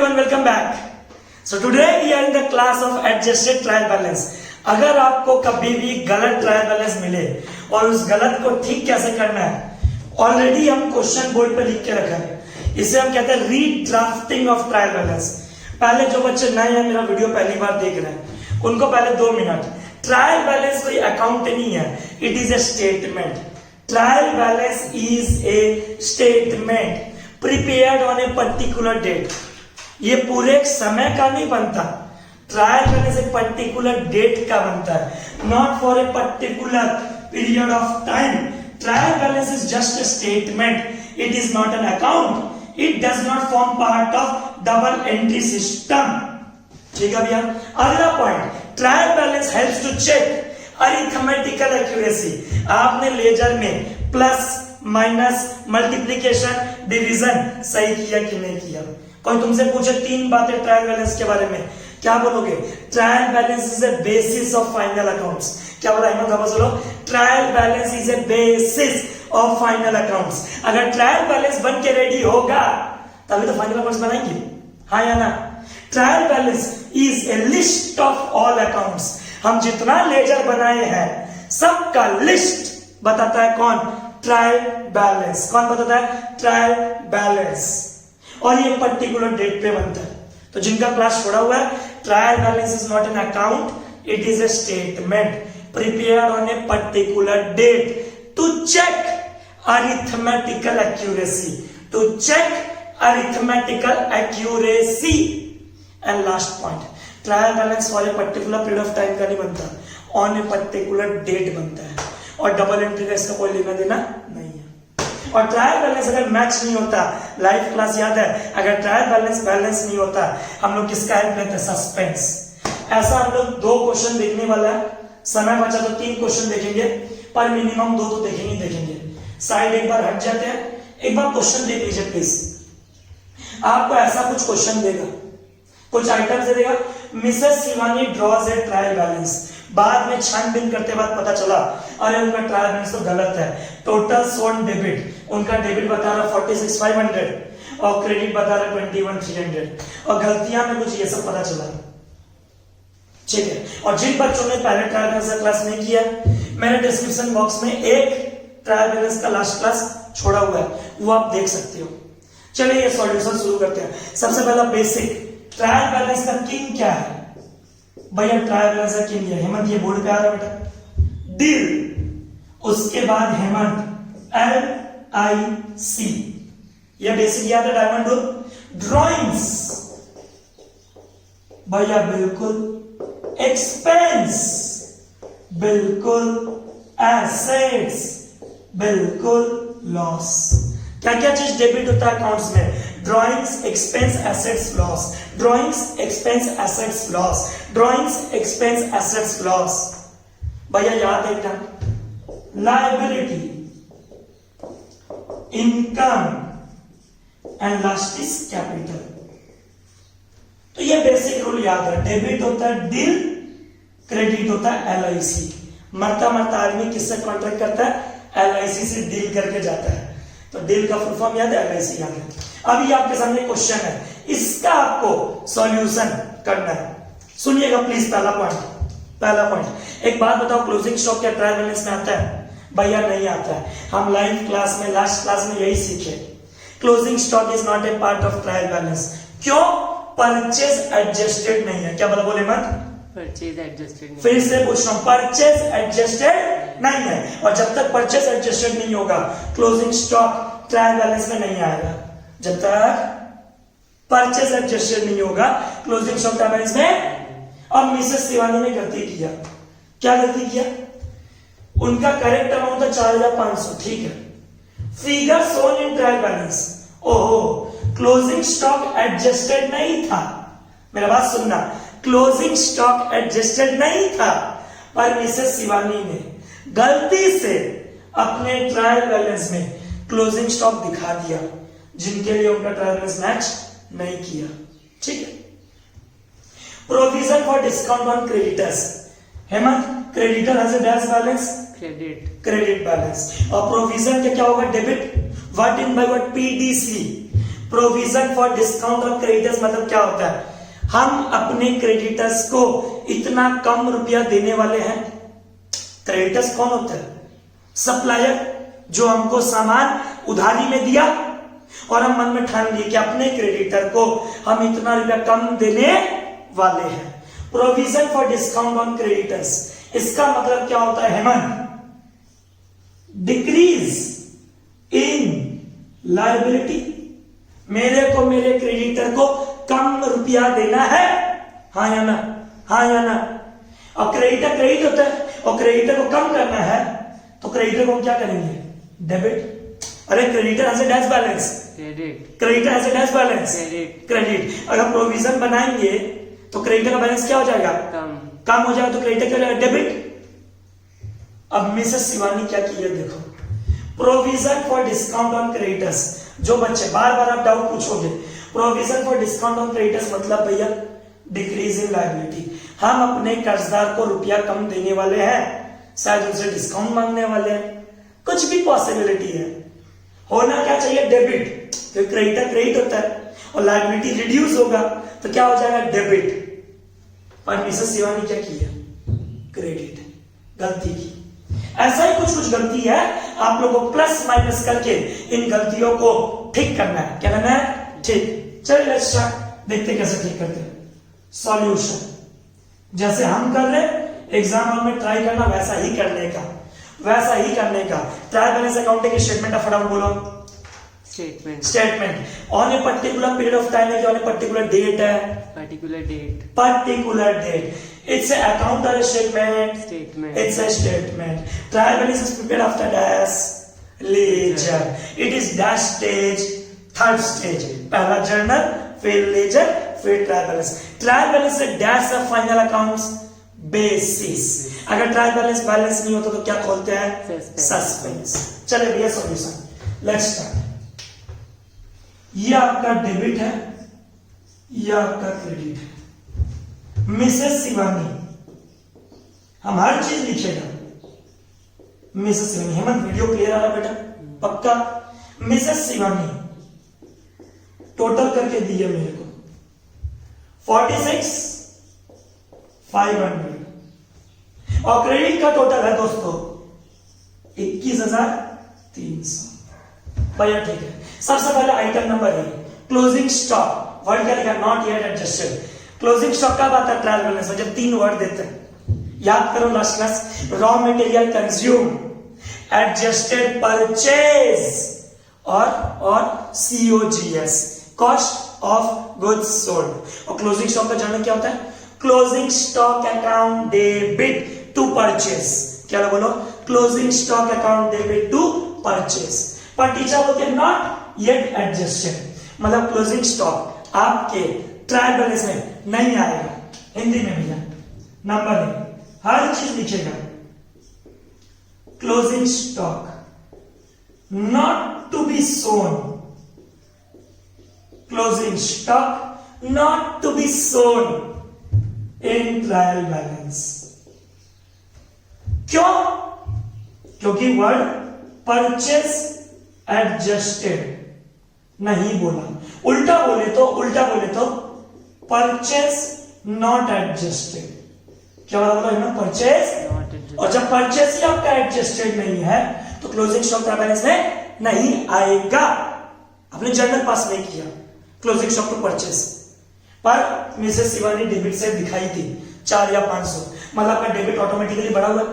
everyone, welcome back. So today we are in the class of adjusted trial balance. अगर आपको कभी भी गलत ट्रायल बैलेंस मिले और उस गलत को ठीक कैसे करना है, ऑलरेडी हम क्वेश्चन बोर्ड पे लिख के रखा है. इसे हम कहते हैं रीड्राफ्टिंग ऑफ ट्रायल बैलेंस. पहले जो बच्चे नए हैं, मेरा वीडियो पहली बार देख रहे हैं, उनको पहले 2 मिनट. ट्रायल बैलेंस कोई अकाउंट नहीं है, it is a statement. Trial balance is a statement prepared on a particular date. ये पूरे एक समय का नहीं बनता. ट्रायल बैलेंस एक पर्टिकुलर डेट का बनता है, not for a particular period of time. Trial balance is just a statement, it is not an account, it does not form part of double entry system. ठीक है भैया. अगला point, trial balance helps to check arithmetical accuracy. आपने ledger में plus minus multiplication division सही किया कि नहीं किया. कोई तुमसे पूछे 3 बातें ट्रायल बैलेंस के बारे में, क्या बोलोगे? Trial balance is A basis of final accounts. क्या बोला हिम्मत? बोलो. Trial balance is A basis of final accounts. अगर ट्रायल बैलेंस बन के रेडी होगा तभी तो फाइनल अकाउंट्स बनाएंगे, हाँ या ना? Trial balance is A list of all accounts. हम जितना लेजर बनाए हैं सबका लिस्ट बताता है कौन? Trial balance. कौन बताता है? Trial balance. और ये पर्टिकुलर डेट पे बनता है. तो जिनका क्लास छोड़ा हुआ है, trial balance is not an account, it is a statement prepared on a particular date to check arithmetical accuracy. To check arithmetical accuracy. And last point, trial balance for a particular period of time का नहीं बनता, on a particular date बनता है. और double entry का इसका कोई लेना देना नहीं है. और ट्रायल बैलेंस अगर मैच नहीं होता, लाइव क्लास याद है, अगर ट्रायल बैलेंस नहीं होता, हम लोग किसका हेल्प लेते हैं? सस्पेंस. ऐसा हम लोग 2 क्वेश्चन देखने वाला है. समय बचा तो 3 क्वेश्चन देखेंगे, पर मिनिमम 2 तो देखेंगे. साइड एक बार हट जाते हैं, एक बार क्वेश्चन देख लीजिए प्लीज. आपको ऐसा कुछ क्वेश्चन देगा, कुछ आइटम्स दे देगा. Mrs Shivani draws a trial balance. बाद में छानबीन करते बाद पता चला अरे उनका ट्रायल बैलेंस तो गलत है. टोटल सोन डेबिट, उनका डेबिट बता रहा 46,500 और क्रेडिट बता रहा 21,300 और गलतियां में कुछ ये सब पता चला. ठीक है. और जिन बच्चों ने पहले ट्रायल बैलेंस का क्लास नहीं किया, मैंने डिस्क्रिप्शन बॉक्स में एक ट्रायल बैलेंस का लास्ट क्लास छोड़ा हुआ है, वो आप देख सकते हो. चलिए ये सॉल्यूशन शुरू करते हैं. सबसे पहला बेसिक, ट्रायल बैलेंस का किंग क्या है? भैया ट्रायल बैलेंस का किंग है हेमंत, ये बोर्ड पे आ रहा है बेटा, डील. उसके बाद हेमंत LIC, ये बेसिक याद है. Diamond rule. ड्रॉइंग्स भैया बिल्कुल. एक्सपेंस बिल्कुल. एसेट्स बिल्कुल. लॉस. क्या क्या चीज डेबिट होता है अकाउंट्स में? Drawings, expense, assets, loss. Drawings, expense, assets, loss. Drawings, expense, assets, loss. भैया याद है क्या? Liability, income and last is capital. तो ये बेसिक रूल याद है. डेबिट होता है डील, क्रेडिट होता है LIC. मरता मरता आदमी किससे कॉन्ट्रैक्ट करता है? LIC से डील करके जाता है. तो डील का फुल फॉर्म याद है, LIC याद है. अभी आपके सामने क्वेश्चन है, इसका आपको सॉल्यूशन करना है. सुनिएगा प्लीज. पहला पॉइंट, एक बात बताओ, क्लोजिंग स्टॉक क्या ट्रायल बैलेंस में आता है? भैया नहीं आता है. हम लाइव क्लास में, लास्ट क्लास में यही सीखे. Closing stock is not a part of trial balance. क्यों? परचेज एडजस्टेड नहीं है. क्या बोले मत? Purchase adjusted. फिर से पूछ रहा हूं, परचेज एडजस्टेड नहीं है. और जब तक परचेज एडजस्टेड नहीं होगा, क्लोजिंग स्टॉक ट्रायल बैलेंस में नहीं आएगा. जब तक परचेज एडजस्टेड नहीं होगा, क्लोजिंग स्टॉक ट्रायल बैलेंस में. अब मिसेस शिवानी ने गलती किया. क्या गलती किया? उनका करेक्ट अमाउंट था 4,500. ठीक है. Figure shown in trial balance. ओहो, क्लोजिंग स्टॉक एडजस्टेड नहीं था. मेरा बात सुनना, क्लोजिंग स्टॉक एडजस्टेड नहीं था, पर मिसेस शिवानी ने गलती से अपने ट्रायल बैलेंस में क्लोजिंग स्टॉक दिखा दिया, जिनके लिए उनका ट्रायल बैलेंस मैच नहीं किया. ठीक है. Provision for discount on creditors. Hemant, creditor has a dash balance, credit balance. और प्रोविजन क्या होगा? Debit. What in by what? PDC. Provision for discount on creditors मतलब क्या होता है, हम अपने क्रेडिटर्स को इतना कम रुपया देने वाले हैं। क्रेडिटर्स कौन होता है, सप्लायर, जो हमको सामान उधारी में दिया और हम मन में ठान लिए कि अपने क्रेडिटर को हम इतना रुपया कम देने वाले हैं। Provision for discount on creditors, इसका मतलब क्या होता है हेमंत, डिक्रीज इन लायबिलिटी, मेरे को मेरे क्रेडिटर को कम रुपया देना है, हाँ या ना, हाँ या ना। और क्रेडिटर क्रेडिट होता है और क्रेडिटर को कम करना है तो क्रेडिटर को क्या करेंगे, डेबिट। अरे creditor has a dash balance, creditor has a dash balance, credit. अगर प्रोविजन बनाएंगे तो क्रेडिटर का बैलेंस क्या हो जाएगा, कम हो जाएगा, तो क्रेडिटर क्या हो जाएगा, डेबिट। अब मिसेस शिवानी क्या की है देखो, provision for discount on creditors, जो बच्चे बार बार आप डाउट पूछोगे, provision for discount on creditors मतलब भैया डिक्रीज इन लायबिलिटी, हम अपने कर्जदार को रुपया कम देने वाले हैं, शायद उनसे डिस्काउंट मांगने वाले हैं, कुछ भी पॉसिबिलिटी है। होना क्या चाहिए, डेबिट, तो क्रेडिटर क्रेडिट होता है और लायबिलिटी रिड्यूस होगा तो क्या हो जाएगा, डेबिट। पर मिसेस शिवानी क्या की है, क्रेडिट, गलती की। ऐसा ही कुछ कुछ गलती है, आप लोगों को प्लस माइनस करके इन गलतियों को ठीक करना है। क्या करना है, ठीक। चलिए लेट्स स्टार्ट, देखते कैसे ठीक करते हैं। सॉल्यूशन जैसे हम कर रहे हैं एग्जाम हॉल में ट्राई करना, वैसा ही करने का, वैसा ही करने का। Trial balance accounting statement of फटाफट बोलो, statement on a particular period of time है, ऑन ए पर्टिकुलर डेट है, particular date, it's an account or a statement, it's a statement. Trial balance is prepared after dash ledger, it is dash stage, third stage, पहला journal, फिर laser, फिर trial balance से dash of final accounts basis. अगर trial balance नहीं होता तो क्या खोलते हैं, सस्पेंस। चले भैया सॉल्यूशन, लेट्स स्टार्ट। ये आपका डेबिट है, ये आपका क्रेडिट है। मिसेस शिवानी, हम हर चीज लिखेगा, Mrs Shivani, Hemant video clear आ रहा बेटा, पक्का। मिसेस शिवानी टोटल करके दिए मेरे को 46,500 और क्रेडिट का टोटल है दोस्तों 21,300। भैया ठीक है। सबसे पहले item number A, closing stock, word क्या लिखा, not yet adjusted. Closing stock कब आता है, ट्रायल बैलेंस में, जब 3 वर्ड देते हैं। याद करो last class, raw material consume, adjusted purchase और COGS, cost of goods sold. और क्लोजिंग स्टॉक का जर्नल क्या होता है, closing stock account debit to purchase. क्या बोलो, closing stock account debit to purchase. पर टीचर बोलते हैं नॉट येट एडजस्टेड, मतलब क्लोजिंग स्टॉक आपके ट्रायल बैलेंस में नहीं आएगा। हिंदी में भैया नंबर है, हर चीज लिखेगा, closing stock not to be shown, closing stock not to be shown in trial balance. क्यों, क्योंकि वर्ड परचेज एडजस्टेड नहीं बोला, उल्टा बोले तो परचेज नॉट एडजस्टेड। क्या बोला है ना, परचेज। और जब परचेज ही आपका एडजस्टेड नहीं है तो क्लोजिंग स्टॉक ट्रायल बैलेंस में नहीं आएगा। आपने जर्नल पास नहीं किया क्लोजिंग स्टॉक टू परचेज, पर मिसेस शिवानी डेबिट से दिखाई थी 4 या 500, मतलब आपका डेबिट ऑटोमेटिकली बढ़ा हुआ है।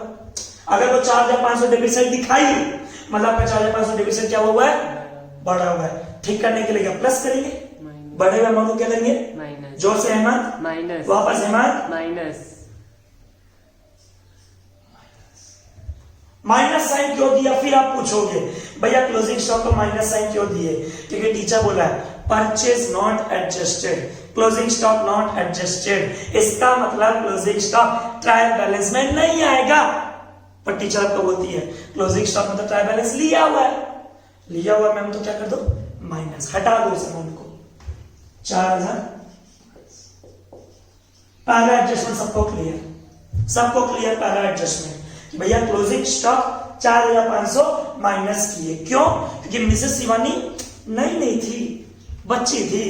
अगर वो 4 या 500 डेबिट साइड दिखाई मतलब आपका 4 या 500 डेबिट साइड क्या हुआ है, बढ़ा हुआ है। ठीक करने के लिए क्या प्लस करेंगे, बढ़े हुए अमाउंट को क्या करेंगे, माइनस। जोर से हेमंत, माइनस। वापस हेमंत, माइनस। माइनस साइन क्यों दिया, फिर आप पूछोगे भैया क्लोजिंग स्टॉक को माइनस साइन क्यों दिए, क्योंकि टीचर बोला है purchase not adjusted, closing stock not adjusted. इसका मतलब क्लोजिंग स्टॉक ट्रायल बैलेंस में नहीं आएगा। पर टीचर आपको बोलती है क्लोजिंग स्टॉक मतलब ट्रायल बैलेंस लिया हुआ है, लिया हुआ मैम, तो क्या कर दो, माइनस, हटा दो उस अमाउंट को। 4,000। पहला एडजस्टमेंट सबको क्लियर, पहला एडजस्टमेंट कि भैया क्लोजिंग स्टॉक 4,500 माइनस किए। क्यों, क्योंकि मिसेस शिवानी नहीं थी, बच्ची थी,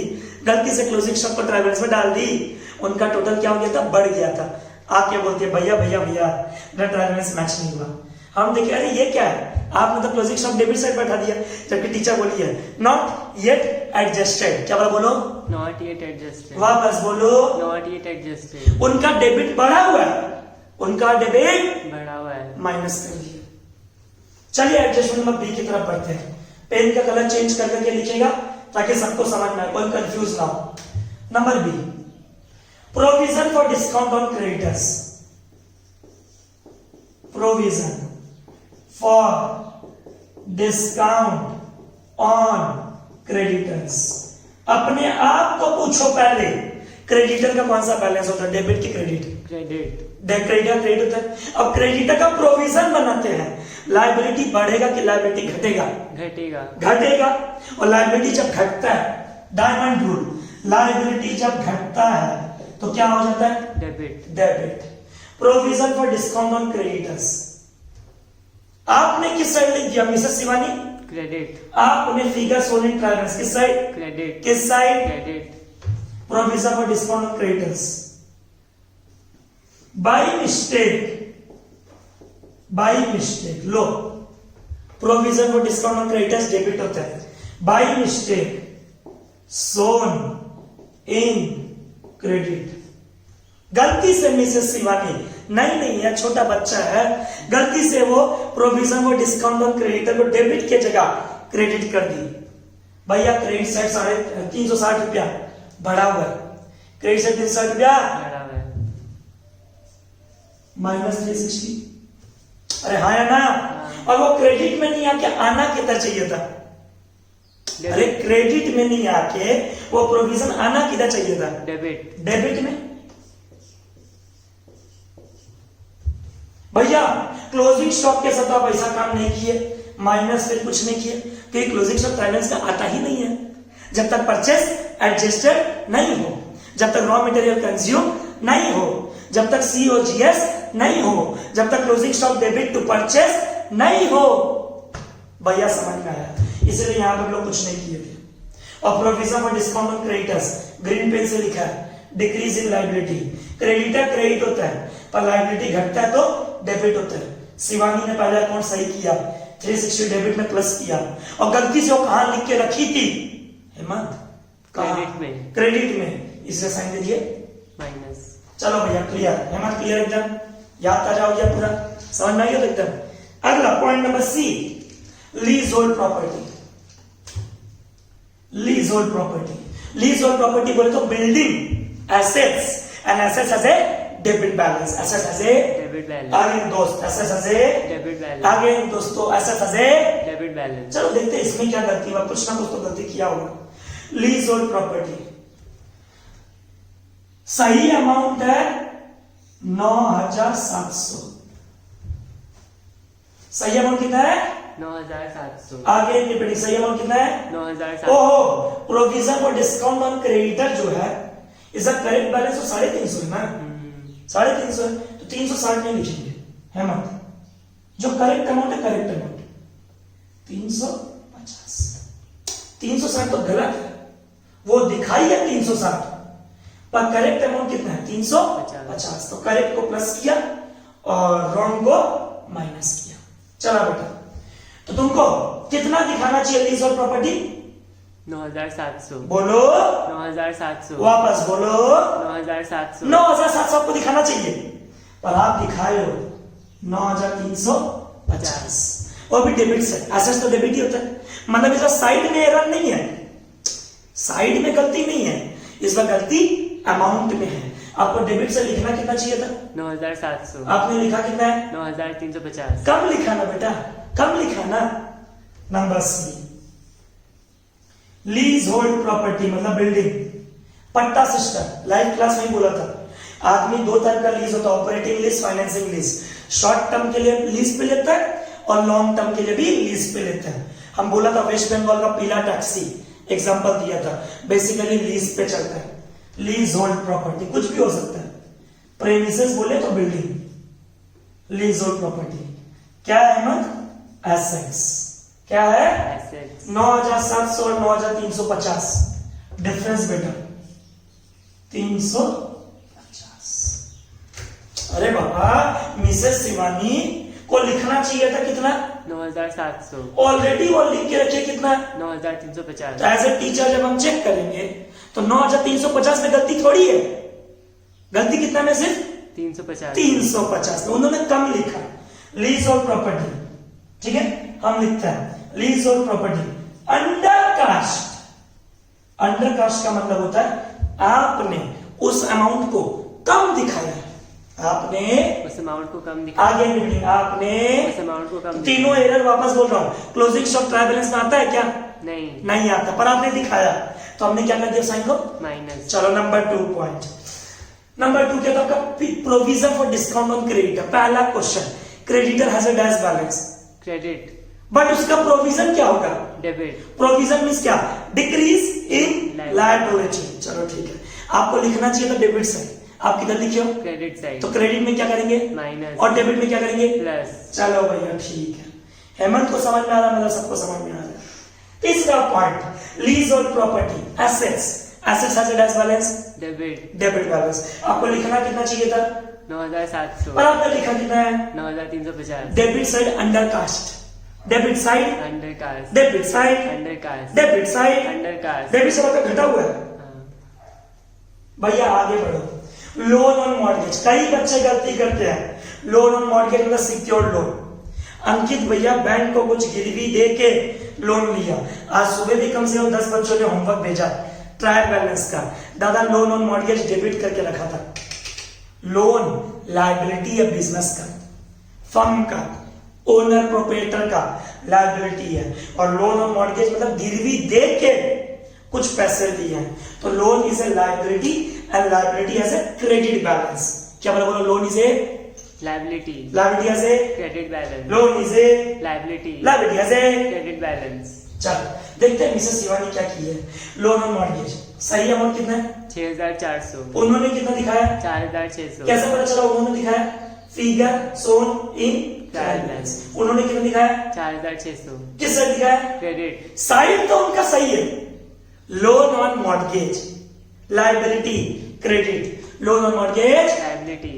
गलती से क्लोजिंग स्टॉक को ट्रायल बैलेंस में डाल दी, उनका टोटल क्या हो गया था, बढ़ गया था। आप क्या बोलते हैं, भैया भैया भैया मेरा ट्रायल बैलेंस मैच नहीं हुआ। हम देखे अरे ये क्या है, आपने तो क्लोजिंग स्टॉक डेबिट साइड बैठा दिया, जबकि टीचर बोली है नॉट येट एडजस्टेड। क्या बोलो, नॉट येट एडजस्टेड। वापस बोलो, नॉट येट एडजस्टेड। उनका डेबिट बढ़ा हुआ है, उनका डेबिट बढ़ा हुआ है, माइनस कर दिया। चलिए एडजस्टमेंट नंबर बी की तरफ बढ़ते हैं। पेन का कलर चेंज कर करके लिखेगा ताकि सबको समझ में आए, कोई कंफ्यूज ना हो। Number B, provision for discount on creditors. Provision for discount on creditors. अपने आप को पूछो पहले, क्रेडिटर का कौन सा बैलेंस होता है, डेबिट की क्रेडिट? क्रेडिट। क्रेडिटर क्रेडिट होता है। अब क्रेडिटर का प्रोविजन बनाते हैं, लायबिलिटी बढ़ेगा कि लायबिलिटी घटेगा? घटेगा। घटेगा। और लायबिलिटी जब घटता है, डायमंड रूल, लायबिलिटी जब घटता है तो क्या हो जाता है, debit. Debit. Provision for discount on creditors, आपने किस साइड लिख दिया मिसेस शिवानी? क्रेडिट। आपने फिगर सोने ट्रायल्स किस साइड? क्रेडिट। किस side? Credit. Provision for discount on creditors. By mistake लो, provision for discount on creditors debit होता है। By mistake shown in credit, गलती से मिसेस शिवानी, नहीं यह छोटा बच्चा है, गलती से वो provision for discount on creditor को डेबिट की जगह क्रेडिट कर दी। भैया क्रेडिट साइड 360 रुपया बढ़ा हुआ है, क्रेडिट साइड 360 रुपया बढ़ा हुआ है, माइनस 360। अरे हाँ या ना? और वो क्रेडिट में नहीं आके आना कितना चाहिए था? अरे क्रेडिट में नहीं आके वो प्रोविजन आना कितना चाहिए था? डेबिट। डेबिट में। भैया क्लोजिंग स्टॉक के साथ आप ऐसा काम नहीं किए, माइनस फिर कुछ नहीं किए, क्योंकि क्लोजिंग स्टॉक फाइनेंस का आता ही नहीं है जब तक परचेस एडजस्टेड नहीं हो, जब तक रॉ मटेरियल कंज्यूम नहीं हो, जब तक COGS नहीं हो, जब तक closing stock debit to purchase नहीं हो। भैया समझ में आया? इसलिए यहां पर लोग कुछ नहीं किए थे। और provision for discount on creditors green pen से लिखा है, decrease in liability. Creditor credit होता है पर लायबिलिटी घटता है तो डेबिट होता है। शिवानी ने पहले अकाउंट सही किया, 360 डेबिट में प्लस किया, और गलती से वो कहां लिख के रखी थी हेमंत? क्रेडिट में। क्रेडिट में, इसलिए साइन दे दिए माइनस। चलो भैया क्लियर, हेमंत क्लियर एकदम, याद आ जाओ गया पूरा, समझ में आ गया एकदम। अगला point number C, leasehold property. Leasehold property, leasehold property बोले तो building assets, and assets has a debit balance, assets has a debit balance. Again दोस्त assets has a debit balance. Again दोस्तों assets has a debit balance. चलो देखते हैं इसमें क्या गलती हुआ, कुछ ना कुछ तो गलती किया होगा। लीज होल्ड प्रॉपर्टी, सही अमाउंट है 9,700, सही अमाउंट कितना है? 9,700। आगे रिपीटिंग, सही अमाउंट कितना है? 9,700। ओहो, provision for discount on creditor जो है इसका करेक्ट बैलेंस तो 350 है ना, 350 है, तो 360 में लिखेंगे हेमंत, जो करेक्ट अमाउंट है, करेक्ट अमाउंट 350। 360 तो गलत है, वो दिखाई है 360 पर करेक्ट अमाउंट कितना है? 350। तो करेक्ट को प्लस किया और रॉन्ग को माइनस किया। चला बेटा, तो तुमको कितना दिखाना चाहिए लीज और प्रॉपर्टी? 9,700। बोलो 9,700। वापस बोलो 9,700। 9,700 आपको दिखाना चाहिए, पर आप दिखाए हो 9,350, और भी डेबिट से। एसेट्स तो डेबिट ही होता है, मतलब इसका साइड में एरर नहीं है, साइड में गलती नहीं है, इसका गलती अमाउंट में है। आपको डेबिट से लिखना कितना चाहिए था? 9,700। आपने लिखा कितना है? 9,350। कम लिखा ना बेटा, कम लिखा ना। Number C, leasehold property मतलब बिल्डिंग, पट्टा सिस्टम। लाइव क्लास में बोला था, आदमी दो तरह का लीज होता है, operating lease, financing lease. Short term के लिए लीज पे लेता है और लॉन्ग टर्म के लिए भी लीज पे लेता है। हम बोला था वेस्ट बंगाल का पीला टैक्सी एग्जांपल दिया था, बेसिकली लीज पे चलता है। लीज होल्ड प्रॉपर्टी कुछ भी हो सकता है, प्रेमिसेस बोले तो बिल्डिंग, लीज होल्ड प्रॉपर्टी क्या है हेमंत? एसेट्स। क्या है? एसेट्स। 9,700 और 9,350 डिफरेंस बेटा 350। अरे बाबा, मिसेस शिवानी को लिखना चाहिए था कितना? 9700। ऑलरेडी वो लिख के रखे कितना? 9350। तो एज ए टीचर जब हम चेक करेंगे तो 9350 में गलती थोड़ी है। गलती कितना में? सिर्फ 350। 350 में उन्होंने कम लिखा। लीज और प्रॉपर्टी, ठीक है, हम लिखते हैं लीज और property under cast. Under cast का मतलब होता है आपने उस अमाउंट को कम दिखाया, आपने उस अमाउंट को कम दिखा, आगे मीटिंग आपने उस अमाउंट को कम तीनों एरर वापस बोल रहा हूं। क्लोजिंग स्टॉक ट्रायल बैलेंस में आता है क्या? नहीं, नहीं आता, पर आपने दिखाया तो हमने क्या कर दिया साइन को माइनस। चलो नंबर 2 पॉइंट। नंबर 2 क्या था आपका? Provision for discount on creditor. पहला question, creditor has a dash balance, credit, but उसका प्रोविजन क्या होगा? डेबिट, प्रोविजन मींस क्या? Decrease in liability. चलो ठीक है, आपको लिखना चाहिए था डेबिट साइड, आप किधर लिखे हो? Credit side. तो क्रेडिट में क्या करेंगे? माइनस। और डेबिट में क्या करेंगे? प्लस। चलो भैया ठीक है, हेमंत को समझ में आ रहा, मतलब सबको समझ में आ रहा है। तीसरा पॉइंट, लीज और property assets. Assets has a dash balance, debit, debit balance. आपको लिखना कितना चाहिए था? 9700। पर आपने लिखा कितना है? 9350। Debit side under cast, debit side, under cast, debit side, under cast, debit side, under cast. Debit side आपका घटा हुआ है। हाँ। भैया आगे बढ़ो। लोन ऑन मॉर्गेज, कई बच्चे गलती करते हैं। लोन ऑन मॉर्गेज मतलब सिक्योर्ड लोन। अंकित भैया बैंक को कुछ गिरवी दे के लोन लिया। आज सुबह भी कम से कम 10 बच्चों ने होमवर्क भेजा ट्रायल बैलेंस का। दादा लोन ऑन मॉर्गेज डेबिट करके रखा था। लोन लायबिलिटी है बिजनेस का, फर्म का, ओनर प्रोप्राइटर का लायबिलिटी है, और लोन ऑन मॉर्गेज मतलब गिरवी दे के कुछ पैसे दिए हैं। तो loan is a liability and liability as a credit balance. क्या बोलो? Loan is a liability, liability as a credit balance, loan is a liability, liability as a credit balance. चलो देखते हैं मिसेस शिवानी क्या की है। लोन ऑन मॉर्गेज सही amount कितना है? 6400। उन्होंने कितना दिखाया? 4600। कैसे पता चला? उन्होंने दिखाया figure shown in trial balance. उन्होंने कितना दिखाया? 4600। किस साइड दिखाया? क्रेडिट, साइड तो उनका सही है। Loan on mortgage liability credit, loan on mortgage liability,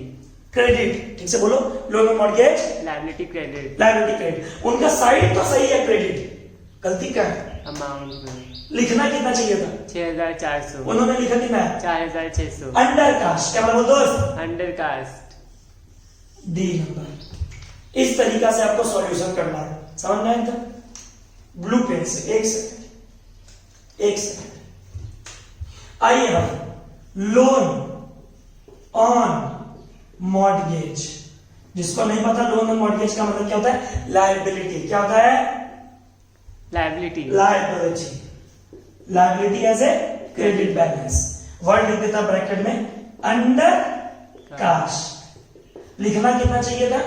credit. ठीक से बोलो, loan on mortgage liability, credit, liability credit. उनका साइड तो सही है, क्रेडिट। गलती क्या है? अमाउंट में लिखना कितना चाहिए था? 6400। उन्होंने लिखा कितना है? 4600। Under cast. क्या बोलो दोस्त? Under cast. D number. इस तरीका से आपको सॉल्यूशन करना है, समझ में आया था? ब्लू पेन से। एक सेकंड, एक सेकंड। आइए हम लोन ऑन मॉर्गेज, जिसको नहीं पता लोन ऑन मॉर्गेज का मतलब क्या होता है? लायबिलिटी। क्या होता है? Liability, liability, liability as a credit balance. Word लिख देता ब्रैकेट में अंडर कास्ट। लिखना कितना चाहिए था?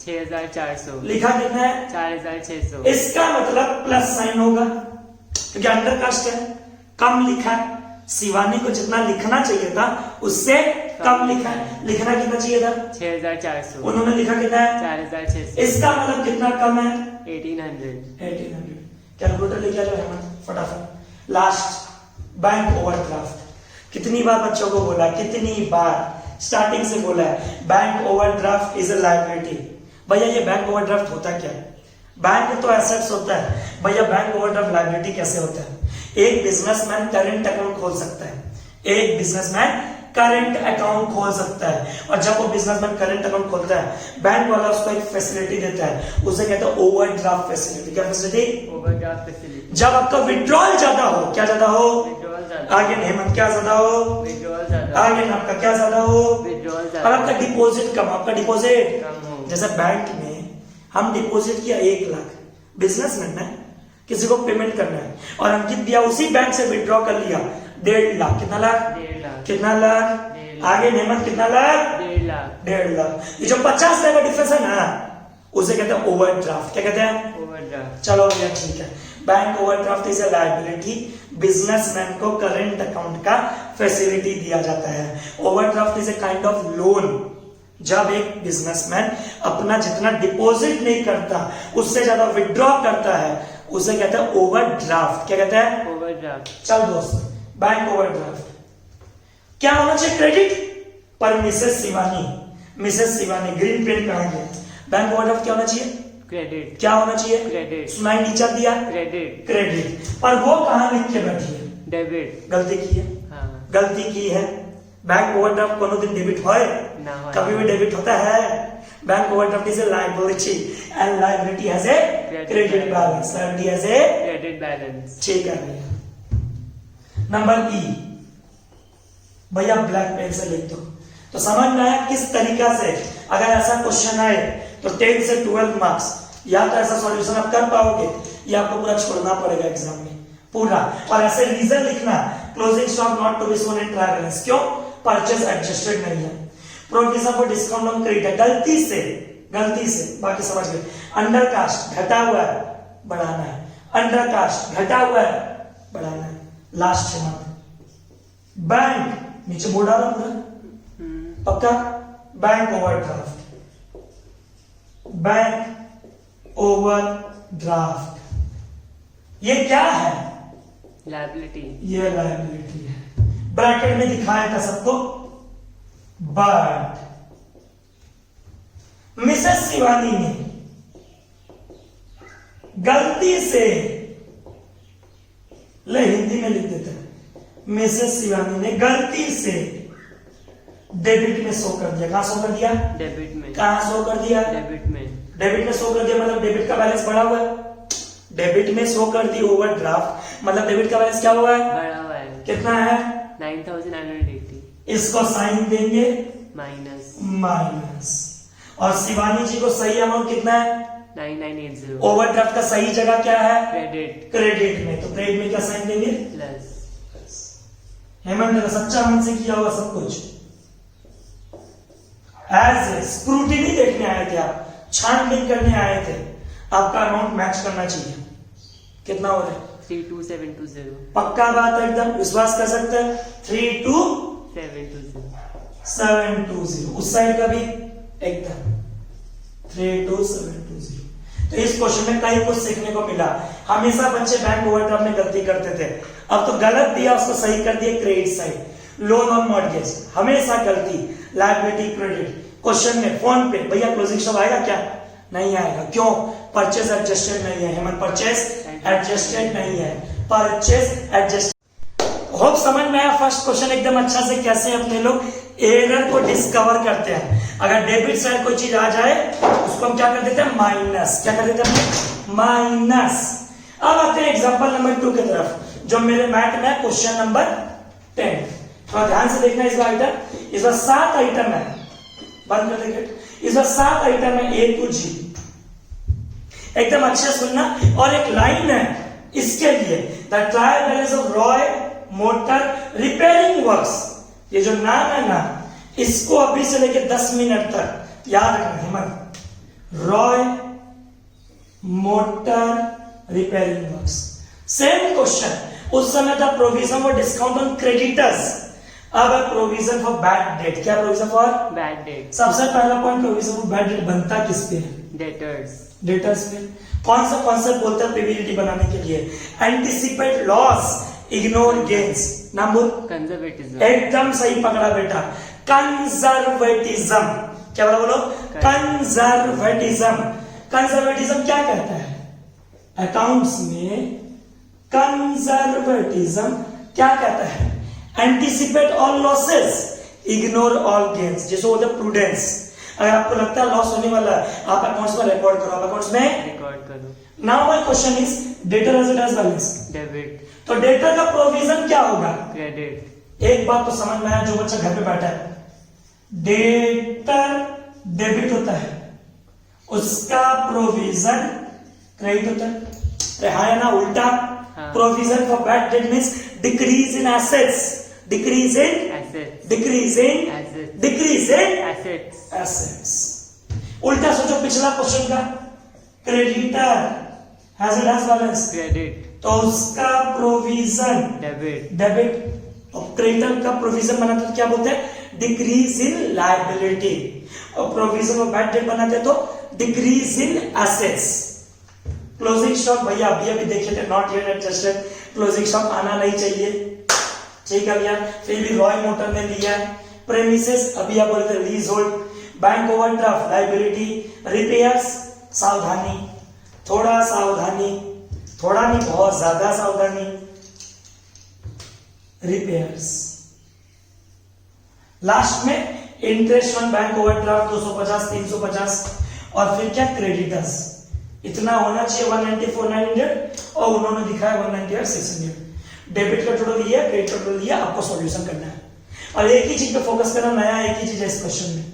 6400। लिखा कितना है? 4600। इसका मतलब प्लस साइन होगा क्योंकि अंडर कास्ट है, कम लिखा है। शिवानी को जितना लिखना चाहिए था उससे कम लिखा है। लिखना कितना चाहिए था? 6400। उन्होंने लिखा कितना है? 4600। इसका मतलब कितना कम है? 1800। 1800। कैलकुलेटर लेके आ जाओ हेमंत फटाफट। Last, bank overdraft. कितनी बार बच्चों को बोला, कितनी बार स्टार्टिंग से बोला है, bank overdraft is a liability. भैया ये बैंक ओवरड्राफ्ट होता क्या है? बैंक तो एसेट्स होता है भैया, बैंक ओवरड्राफ्ट लायबिलिटी कैसे होता है? एक बिजनेसमैन करंट अकाउंट खोल सकता है, एक बिजनेसमैन करंट अकाउंट खोल सकता है, और जब वो बिजनेसमैन करंट अकाउंट खोलता है बैंक वाला उसको एक फैसिलिटी देता है, उसे कहते हैं ओवरड्राफ्ट फैसिलिटी। क्या फैसिलिटी? Overdraft facility. जब आपका विड्रॉल ज्यादा हो, क्या ज्यादा हो? विड्रॉल ज्यादा। आगे हेमंत क्या ज्यादा हो? विड्रॉल ज्यादा। आगे आपका क्या ज्यादा हो? विड्रॉल और ज्यादा। आपका डिपॉजिट कम, आपका डिपॉजिट कम हो। जैसे बैंक में हम डिपॉजिट किया 1 लाख, बिजनेसमैन है, किसी को पेमेंट करना है, और अंकित भैया उसी बैंक से विड्रॉ कर लिया 1.5 लाख। कितना लाख? 1.5 लाख। कितना लाख? आगे हेमंत कितना लाख? 1.5 लाख। 1.5 लाख। ये जो 50 लाख का डिफरेंस है ना, उसे कहते हैं ओवरड्राफ्ट। क्या कहते हैं? ओवरड्राफ्ट। चलो भैया ठीक है। Bank overdraft is a liability, businessman को करंट अकाउंट का फैसिलिटी दिया जाता है। Overdraft is a kind of loan. जब एक बिजनेसमैन अपना जितना डिपॉजिट नहीं करता उससे ज्यादा विड्रॉ करता है, उसे कहते हैं ओवरड्राफ्ट। क्या कहते हैं? ओवरड्राफ्ट। चल दोस्त बैंक ओवरड्राफ्ट क्या होना चाहिए? क्रेडिट। पर मिसेस शिवानी ग्रीन पेन पहनेंगे, बैंक ओवरड्राफ्ट क्या होना चाहिए? क्रेडिट। क्या होना चाहिए? क्रेडिट। सुनाई टीचर दिया क्रेडिट, पर वो कहां लिख के बैठी है? डेबिट। गलती की है। हाँ। गलती की है। बैंक ओवरड्राफ्ट कोनो दिन डेबिट होए ना हो। कभी भी डेबिट होता है? Bank overdraft is a liability and liability has a credit balance. Liability has a credit balance. ठीक है भैया। नंबर ई, भैया ब्लैक पेन से लिख दो। तो समझ में आया किस तरीका से अगर ऐसा क्वेश्चन आए तो 10 से 12 मार्क्स, या तो ऐसा सॉल्यूशन आप कर पाओगे या आपको पूरा छोड़ना पड़ेगा एग्जाम में पूरा। और ऐसे रीजन लिखना, closing stock not to be shown in trial balance, क्यों? परचेज एडजस्टेड नहीं है। Provision for discount on credit गलती से बाकी समझ गए। अंडरकास्ट घटा हुआ है बढ़ाना है, अंडरकास्ट घटा हुआ है बढ़ाना है। लास्ट बैंक नीचे बोर्ड आ रहा पूरा पक्का। बैंक ओवरड्राफ्ट ये क्या है? लायबिलिटी। ये लायबिलिटी है। ब्रैकेट में दिखाया था सबको, बट मिसेस शिवानी ने गलती से, ले हिंदी में लिख देते हैं, मिसेस शिवानी ने गलती से डेबिट में शो कर दिया। कहां शो कर दिया? डेबिट में। कहां शो कर दिया? डेबिट में। डेबिट में शो कर दिया मतलब डेबिट का बैलेंस बढ़ा हुआ है। डेबिट में शो कर दी ओवरड्राफ्ट मतलब डेबिट का बैलेंस क्या हुआ है? बढ़ा हुआ है। कितना है? 9,980। इसको साइन देंगे माइनस। और शिवानी जी को सही अमाउंट कितना है? 9980। ओवरड्राफ्ट का सही जगह क्या है? क्रेडिट में। तो क्रेडिट में क्या साइन देंगे? प्लस। हेमंत ने सच्चा मन से किया हुआ सब कुछ। एज स्क्रूटिनी देखने आए थे आप, छानबीन करने आए थे, आपका अमाउंट मैच करना चाहिए। कितना हो रहा है? 32720। पक्का बात है, एकदम विश्वास कर सकते हैं। 32720 उस साइड का भी एकदम 32720। तो इस क्वेश्चन में कई कुछ सीखने को मिला। हमेशा बच्चे बैंक ओवरड्राफ्ट में गलती करते थे, अब तो गलत दिया उसको सही कर दिया। Credit side, loan on mortgage हमेशा गलती, लायबिलिटी क्रेडिट। क्वेश्चन में फोन पे भैया क्लोजिंग स्टॉक आएगा क्या? नहीं आएगा, क्यों? परचेज एडजस्टेड नहीं है। हेमंत परचेज एडजस्टेड नहीं है, परचेज एडजस्ट। होप समझ में आया फर्स्ट क्वेश्चन एकदम अच्छा से, कैसे अपने लोग एरर को डिस्कवर करते हैं। अगर डेबिट साइड कोई चीज आ जाए उसको हम क्या कर देते हैं? माइनस। क्या कर देते हैं? माइनस। अब आते हैं एग्जांपल नंबर 2 की तरफ, जो मेरे मैथ में क्वेश्चन नंबर 10। थोड़ा ध्यान से देखना इस बार आइटम। इस बार 7 आइटम है, बंद कर देंगे। इस बार 7 आइटम है A to G, एकदम अच्छे सुनना। और एक लाइन है इसके लिए, the trial balance of Roy motor repairing works. ये जो नाम है ना, इसको अभी से लेके 10 मिनट तक याद रखना Hemant. Roy motor repairing works, same question. उस समय था provision for discount on creditors, अब है प्रोविजन फॉर बैड डेट। क्या प्रोविजन फॉर बैड डेट? सबसे पहला point, provision for bad debt बनता किस पे है? डेटर्स पे। कौन सा कॉन्सेप्ट बोलता है पीबीडीटी बनाने के लिए? Anticipate loss, ignore gains. नाम बोल। कंजर्वेटिज्म। एकदम सही पकड़ा बेटा, कंजर्वेटिज्म। क्या बोला? बोलो कंजर्वेटिज्म। कंजर्वेटिज्म क्या कहता है अकाउंट्स में? कंजर्वेटिज्म क्या कहता है? Anticipate all losses, ignore all gains. जैसे होता है प्रूडेंस। अगर आपको लगता है लॉस होने वाला है, आप अकाउंट्स में रिकॉर्ड करो, आप अकाउंट्स में रिकॉर्ड करो। Now my question is, debtor has a balance, debit, तो डेटर का प्रोविजन क्या होगा? क्रेडिट। एक बात तो समझ में आया, जो बच्चा घर पे बैठा है, डेटर डेबिट होता है, उसका प्रोविजन क्रेडिट होता है। हाँ या ना उल्टा? Provision for bad debt means decrease in assets, decrease in assets, decrease in assets, decrease in assets, assets. उल्टा सोचो पिछला क्वेश्चन का, creditor has a balance, credit, तो उसका प्रोविजन डेबिट, डेबिट। और क्रेडिटर का प्रोविजन बनाते तो क्या बोलते हैं? Decrease in liability. और प्रोविजन ऑफ बैड डेट बनाते तो decrease in assets. Closing stock भैया अभी अभी देखे थे, not yet adjusted. Closing stock आना नहीं चाहिए, ठीक है भैया। फिर भी रॉय मोटर ने लिया है। प्रेमिसेस अभी आप बोलते lease hold, bank overdraft liability, repairs सावधानी, थोड़ा सावधानी, थोड़ा नहीं बहुत ज्यादा सावधानी, रिपेयर्स। लास्ट में इंटरेस्ट ऑन बैंक ओवरड्राफ्ट 250, 350 और फिर क्या क्रेडिटर्स, इतना होना चाहिए 194, 900 और उन्होंने दिखाया 198, 600। डेबिट का टोटल दिया, क्रेडिट का टोटल दिया, आपको सॉल्यूशन करना है और एक ही चीज पे फोकस करना, नया एक ही चीज है इस क्वेश्चन में,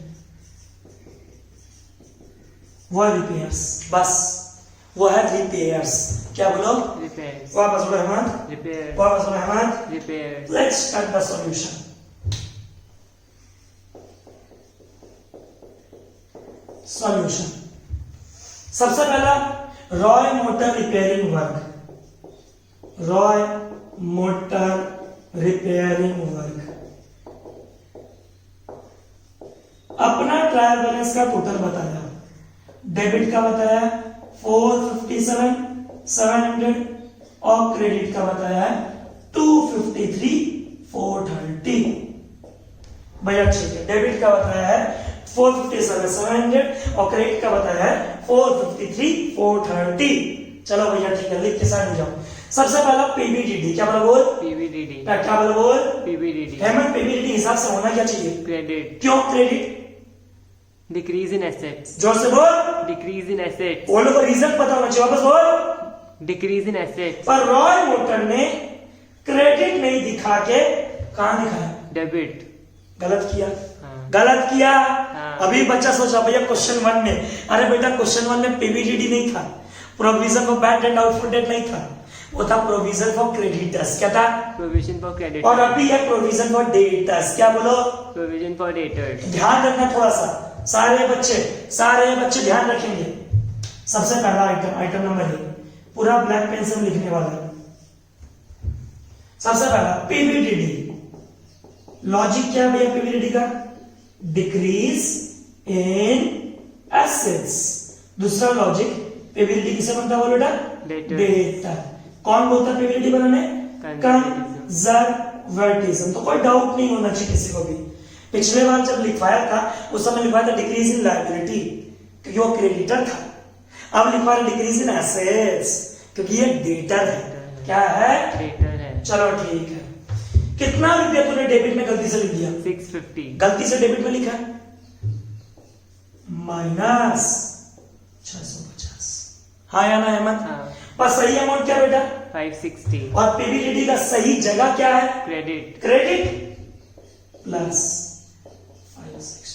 वो है रिपेयर्स, बस वो है रिपेयर्स। क्या बोलो? रिपेयर्स, वापस बोलो अहमद, रिपेयर्स, वापस बोलो Ahmed. Repairs, let's start the solution. Solution सबसे पहला Roy motor repairing work, Roy motor repairing work. अपना ट्रायल बैलेंस का टोटल बताया, डेबिट का बताया 457, 700 और क्रेडिट का बताया है 253, 430। भैया ठीक है, डेबिट का बताया है 457, 700 और क्रेडिट का बताया है 453, 430। चलो भैया ठीक है, लिख के साइड हो जाओ। सबसे पहला पीबीडीडी, क्या बोला बोल? पीबीडीडी, क्या बोला बोल? पीबीडीडी, हेमंत पीबीडीडी हिसाब से होना क्या चाहिए? क्रेडिट, क्यों क्रेडिट? डिक्रीज इन एसेट्स, जोर से बोल। डिक्रीज इन एसेट्स, वो लोग को रीजन पता होना चाहिए, वापस बोल। डिक्रीज इन एसेट्स, पर रॉय मोटर ने क्रेडिट नहीं दिखा के कहां दिखाया? डेबिट, गलत किया, हाँ, गलत किया। हाँ। अभी बच्चा सोचा भैया क्वेश्चन 1 में, अरे बेटा क्वेश्चन 1 में पीबीडीडी नहीं था, provision for bad and doubtful debt नहीं था, वो था प्रोविजन फॉर क्रेडिटर्स। क्या था? प्रोविजन फॉर क्रेडिट, और अभी है प्रोविजन फॉर डेटर्स। क्या बोलो? Provision for debtors. ध्यान रखना थोड़ा सा, सारे बच्चे ध्यान रखेंगे। सबसे पहला आइटम नंबर 1 पूरा ब्लैक पेन से लिखने वाला है। सबसे पहला पीबीडीडी, लॉजिक क्या है भैया पीबीडीडी का? Decrease in assets. दूसरा लॉजिक, पीबीडीडी किसे बनता है बोलो बेटा? डेटर। कौन बोलता है पीबीडीडी बनाने? कंजर्वेटिज्म। तो कोई डाउट नहीं होना चाहिए किसी को भी। पिछले बार जब लिखवाया था उस समय लिखवाया था डिक्रीज इन लायबिलिटी क्योंकि वो क्रेडिटर था, अब लिखवाया डिक्रीज इन एसेट्स क्योंकि ये डेटर है। क्या है? डेटर है। चलो ठीक है। कितना रुपया तूने डेबिट में गलती से लिख दिया? 650, गलती से डेबिट में लिखा माइनस 650। हाँ या ना अहमद? हाँ, पर सही अमाउंट क्या बेटा? 560, और पीबीडीडी का सही जगह क्या है? Credit, credit plus 560।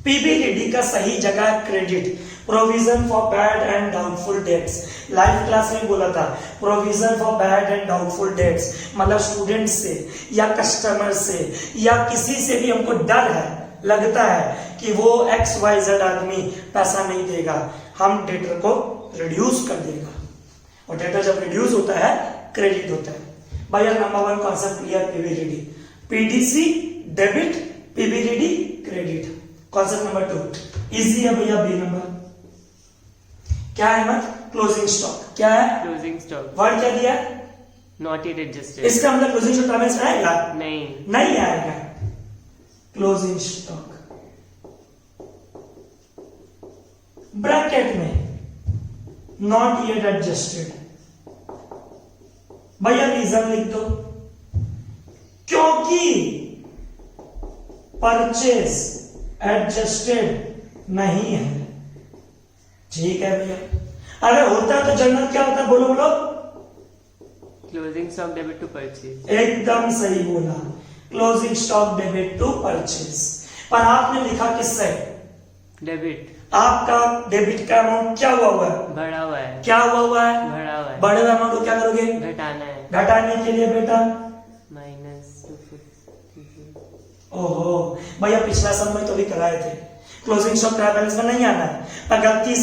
पीबीडीडी का सही जगह credit, provision for bad and doubtful debts. Live class में बोला था provision for bad and doubtful debts मतलब स्टूडेंट से या कस्टमर से या किसी से भी हमको डर है, लगता है कि वो XYZ आदमी पैसा नहीं देगा, हम डेटर को रिड्यूस कर देगा और डेटर जब रिड्यूस होता है क्रेडिट होता है। भैया number 1 concept clear, PBDD, PDC debit, PBDD credit. Concept number 2 easy है भैया, बी नंबर क्या है मत? Closing stock. क्या है? क्लोजिंग स्टॉक, वर्ड क्या दिया? नॉट यet adjusted, इसका मतलब क्लोजिंग स्टॉक बैलेंस आएगा? नहीं, नहीं आएगा। क्लोजिंग स्टॉक ब्रैकेट में नॉट येट एडजस्टेड। भैया रीजन लिख दो, क्योंकि परचेज एडजस्टेड नहीं है। ठीक है भैया, अगर होता तो जनरल क्या होता? बोलो बोलो। Closing stock debit to purchase, एकदम सही बोला, closing stock debit to purchase. पर आपने लिखा किससे? डेबिट, आपका डेबिट का अमाउंट क्या हुआ है? बढ़ा हुआ है, क्या हुआ है? बढ़ा हुआ है, बड़े अमाउंट को क्या करोगे? घटाना है, घटाने के लिए बेटा -250। ओहो भैया पिछला सब में तो भी कराए थे, क्लोजिंग स्टॉक ट्रायल बैलेंस में नहीं आना है, पर गलती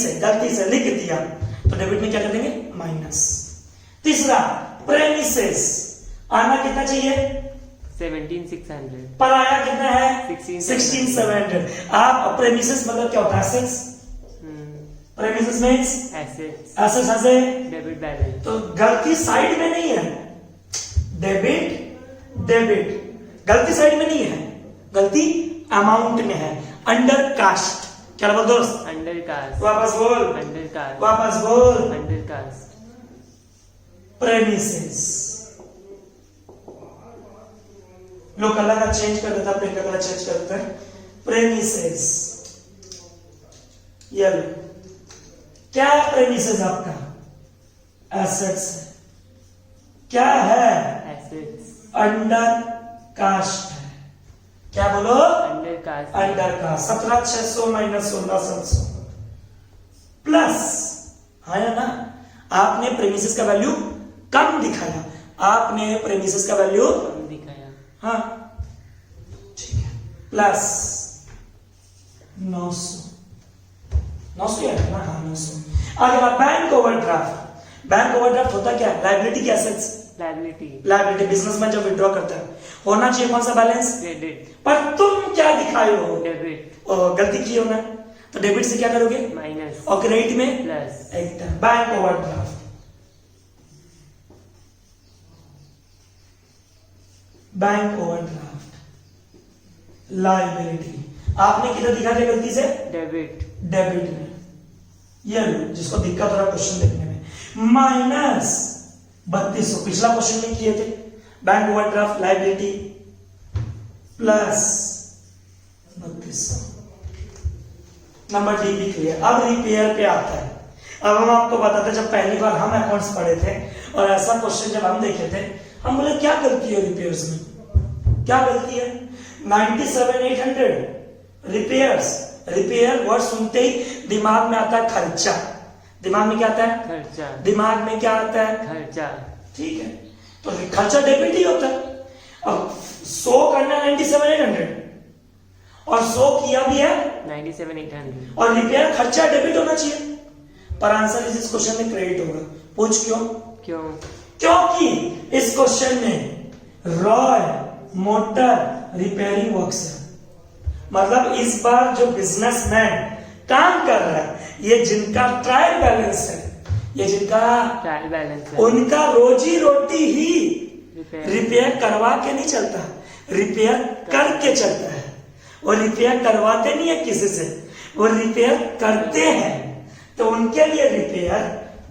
से लिख दिया तो डेबिट में क्या कर देंगे? माइनस। तीसरा प्रेमिसेस, आना कितना चाहिए? 17,600, पर आया कितना है? 16,700। आप प्रेमिसेस मतलब क्या होता है? Assets. Premises means assets, assets ऐसे, डेबिट बैलेंस, तो गलती साइड में नहीं है, डेबिट डेबिट, गलती साइड में नहीं है, गलती अमाउंट में है, अंडर कास्ट। क्या बोल दोस्त? अंडर कास्ट, वापस बोल, अंडर कास्ट, वापस बोल, अंडर कास्ट, प्रेमिसेस। लोग कलर का चेंज कर देता, पेन का कलर चेंज कर देता है। प्रेमिसेस, ये लो, क्या है प्रेमिसेस आपका? एसेट्स। क्या है? एसेट्स, अंडर कास्ट है। क्या बोलो? Under cast, under cast. 17,600 minus 16,700 plus, है ना? आपने प्रेमिसेस का वैल्यू कम दिखाया, आपने प्रेमिसेस का वैल्यू कम दिखाया, हाँ ठीक है, प्लस 900 है ना? हाँ 900। आगे बात, बैंक ओवरड्राफ्ट। बैंक ओवरड्राफ्ट होता क्या है? लायबिलिटी की एसेट्स। लायबिलिटी, लायबिलिटी, बिजनेसमैन जब विड्रॉ करता है होना चाहिए कौन सा बैलेंस? क्रेडिट, पर तुम क्या दिखाए हो? डेबिट, गलती की हो ना, तो डेबिट से क्या करोगे? माइनस, और क्रेडिट में प्लस, एकदम। Bank overdraft, bank overdraft, liability. आपने किधर दिखा दिया गलती से? डेबिट, डेबिट में। ये लो, जिसको दिक्कत हो रहा क्वेश्चन देखने में, माइनस 3200 पिछला क्वेश्चन में किए थे। Bank overdraft liability plus 3200। Number D भी क्लियर। अब रिपेयर पे आता है। अब हम आपको बताते, जब पहली बार हम अकाउंट्स पढ़े थे और ऐसा क्वेश्चन जब हम देखे थे, हम बोले क्या गलती है रिपेयर्स में? क्या गलती है? 97,800 रिपेयर्स। रिपेयर वर्ड सुनते ही दिमाग में आता है खर्चा। दिमाग में क्या आता है? खर्चा, दिमाग में क्या आता है? खर्चा, ठीक है, तो खर्चा डेबिट ही होता है। अब 100 करना 97,800 और 100 किया भी है 97,800, और रिपेयर खर्चा डेबिट होना चाहिए, पर आंसर इस क्वेश्चन में क्रेडिट होगा। पूछ क्यों? क्यों? क्योंकि इस क्वेश्चन में रॉय मोटर रिपेयरिंग वर्क्स है। मतलब इस बार जो बिजनेसमैन काम कर रहा है, ये जिनका ट्रायल बैलेंस है, ये जिनका ट्रायल बैलेंस है, उनका रोजी रोटी ही रिपेयर, रिपेयर करवा के नहीं चलता, रिपेयर करके चलता है। वो रिपेयर करवाते नहीं है किसी से, वो रिपेयर करते हैं। तो उनके लिए रिपेयर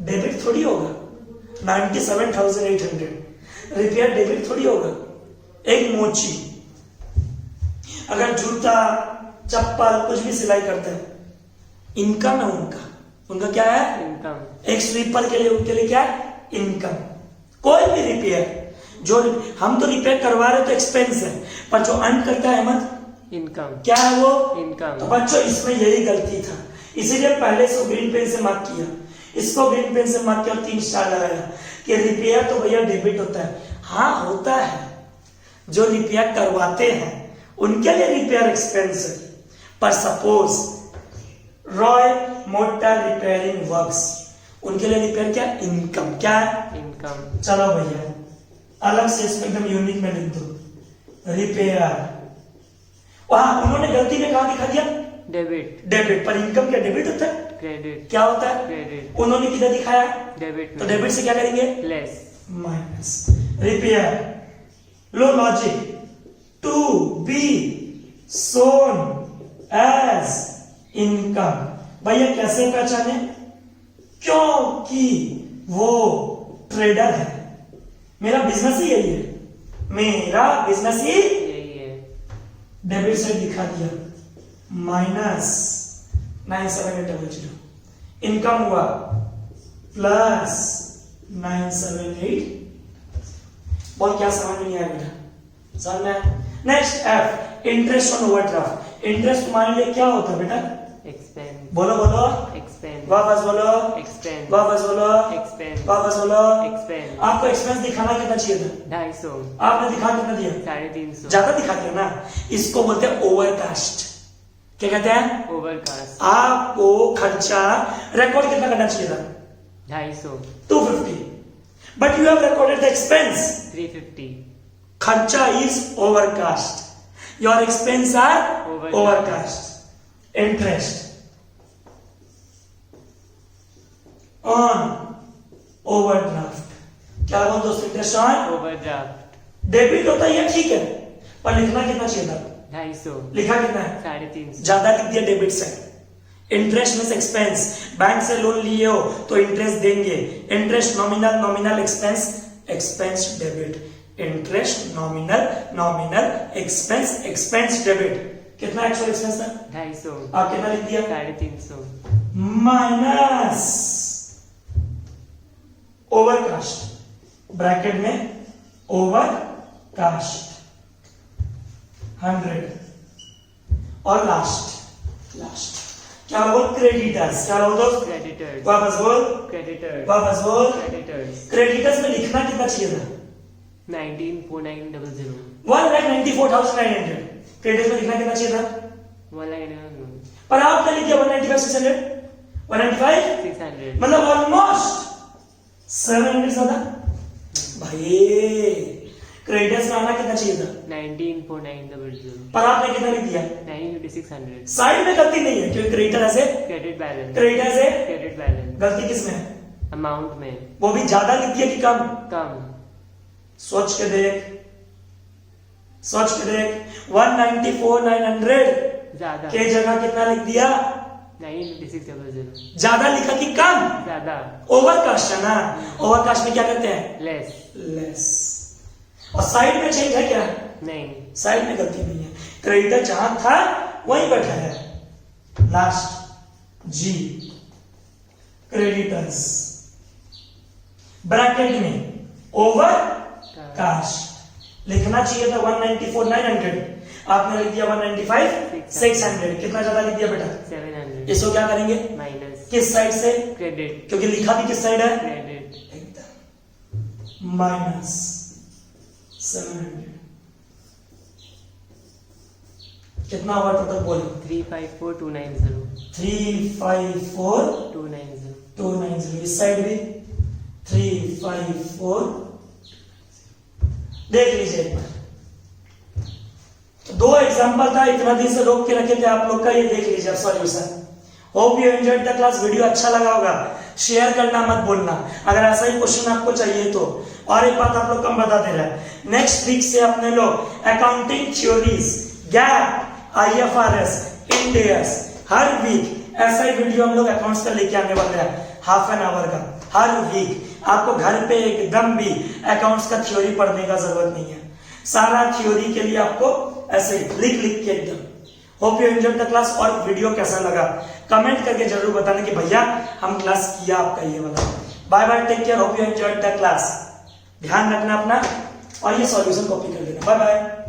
डेबिट थोड़ी होगा। 97,800 रिपेयर डेबिट थोड़ी होगा। एक मोची अगर जूता चप्पल कुछ भी सिलाई करते हैं, इनकम है उनका। उनका क्या है? इनकम। एक स्वीपर के लिए, उनके लिए क्या है? इनकम। कोई भी रिपेयर, जो हम तो रिपेयर करवा रहे तो एक्सपेंस है, पर जो अर्न करता है अहमद, इनकम। क्या है वो? इनकम। तो बच्चों इसमें यही गलती था, इसीलिए पहले से ग्रीन पेन से मार्क किया, इसको ग्रीन पेन से मार्क किया और 3 स्टार लगाया कि रिपेयर तो भैया डेबिट होता है। हाँ होता है, जो रिपेयर करवाते हैं उनके लिए रिपेयर एक्सपेंस है, पर suppose Roy motor repairing works, उनके लिए रिपेयर क्या? इनकम। क्या है? इनकम। चलो भैया अलग से इसमें एकदम यूनिक में लिख दो रिपेयर। वहां उन्होंने गलती में कहा दिखा दिया? डेबिट। डेबिट, पर इनकम क्या डेबिट होता है? क्रेडिट। क्या होता है? क्रेडिट। उन्होंने किधर दिखाया? डेबिट। तो डेबिट से क्या करेंगे? लेस। माइनस। रिपेयर लो logic to be shown as income. भैया कैसे पहचाने? क्योंकि वो ट्रेडर है। मेरा बिजनेस ही यही है, मेरा बिजनेस ही यही है। डेबिट साइड दिखा दिया माइनस 97,800, इनकम हुआ प्लस 978। बोल क्या समझ में नहीं आया बेटा? समझ में आया? Next F, interest on overdraft. Interest तुम्हारे लिए क्या होता है बेटा? एक्सपेंस। बोलो बोलो, एक्सपेंस। वापस बोलो, एक्सपेंस। वापस बोलो, एक्सपेंस। वापस बोलो। एक्सपेंस। आपको एक्सपेंस दिखाना कितना चाहिए था? 250। आपने दिखा कितना दिया? 350। ज्यादा दिखा दिया ना। इसको बोलते हैं ओवरकास्ट। क्या कहते हैं? ओवरकास्ट। आपको खर्चा रिकॉर्ड कितना करना चाहिए था? 250। 250, but you have recorded the expense. 350। खर्चा is overcast, your expense are overcast. Interest on overdraft. क्या बोल दोस्तों? Interest on overdraft. डेबिट होता है ठीक है, पर लिखना कितना चाहिए था? 250, लिखा कितना है? 350, ज्यादा लिख दिया डेबिट से। इंटरेस्ट में एक्सपेंस, बैंक से लोन लिए हो तो इंटरेस्ट देंगे, interest nominal, nominal expense, expense debit, interest nominal, nominal expense, expense debit. कितना एक्चुअल एक्सपेंस था? 250, आप कितना लिख दिया? 350, माइनस ओवर कास्ट, ब्रैकेट में ओवर कास्ट 100 और लास्ट, लास्ट क्या बोल? क्रेडिटर्स। क्या बोल दो? creditors, वापस बोल, creditors, वापस बोल। creditors, क्रेडिटर्स में लिखना कितना चाहिए था? 194900, 1,94,900। क्रेडिटर्स में लिखना कितना चाहिए था? 1,900, पर आपने लिख दिया 195,600, 195 600, मतलब ऑलमोस्ट 700 ज्यादा। भाई क्रेडिटर्स में आना कितना चाहिए था? 194900, पर आपने कितना लिख दिया? 95600, साइड में गलती नहीं है क्योंकि क्रेडिटर ऐसे, credit balance, क्रेडिटर से credit balance, गलती किसमें है? amount में वो भी ज्यादा लिख दिया कि कम? कम, सोच के देख, सोच के देख। 194,900 ज्यादा, के जगह कितना लिख दिया? 95600, ज्यादा लिखा कि कम? ज्यादा, ओवरकास्ट है ना, ओवरकास्ट में क्या करते हैं? less, less. और साइड में चेंज है क्या? नहीं, साइड में गलती नहीं है, क्रेडिटर जहां था वहीं बैठा है। लास्ट जी, क्रेडिटर्स ब्रैकेट में ओवर कास्ट। लिखना चाहिए था 194,900, आपने लिख दिया 195,600। कितना ज्यादा लिख दिया बेटा? 700, इसको क्या करेंगे? माइनस, किस साइड से? क्रेडिट, क्योंकि लिखा भी किस साइड है? क्रेडिट, एकदम माइनस 700। कितना हुआ टोटल बोलो? 354290, 354,290। 290, इस साइड भी 354। देख लीजिए एक बार, तो दो एग्जांपल था, इतना दिन से रोक के रखे थे आप लोग का, ये देख लीजिए अब solution. Hope you enjoyed the class. Video अच्छा लगा होगा, शेयर करना मत भूलना अगर ऐसा ही क्वेश्चन आपको चाहिए तो। और एक बात आप लोग कम बता दे रहे हैं, नेक्स्ट वीक से अपने लोग accounting theories, GAAP, IFRS, Ind AS, हर वीक ऐसा ही वीडियो हम लोग अकाउंट्स का लेके आने वाले हैं, हाफ एन आवर का हर वीक। आपको घर पे एकदम भी अकाउंट्स का थ्योरी पढ़ने का जरूरत नहीं है, सारा थ्योरी के लिए आपको ऐसे लिख लिख के एकदम। Hope you enjoyed the class. और वीडियो कैसा लगा कमेंट करके जरूर बताना कि भैया हम क्लास किया आपका ये वाला। Bye bye, take care, hope you enjoyed the class. ध्यान रखना अपना और ये सॉल्यूशन कॉपी कर लेना। Bye bye.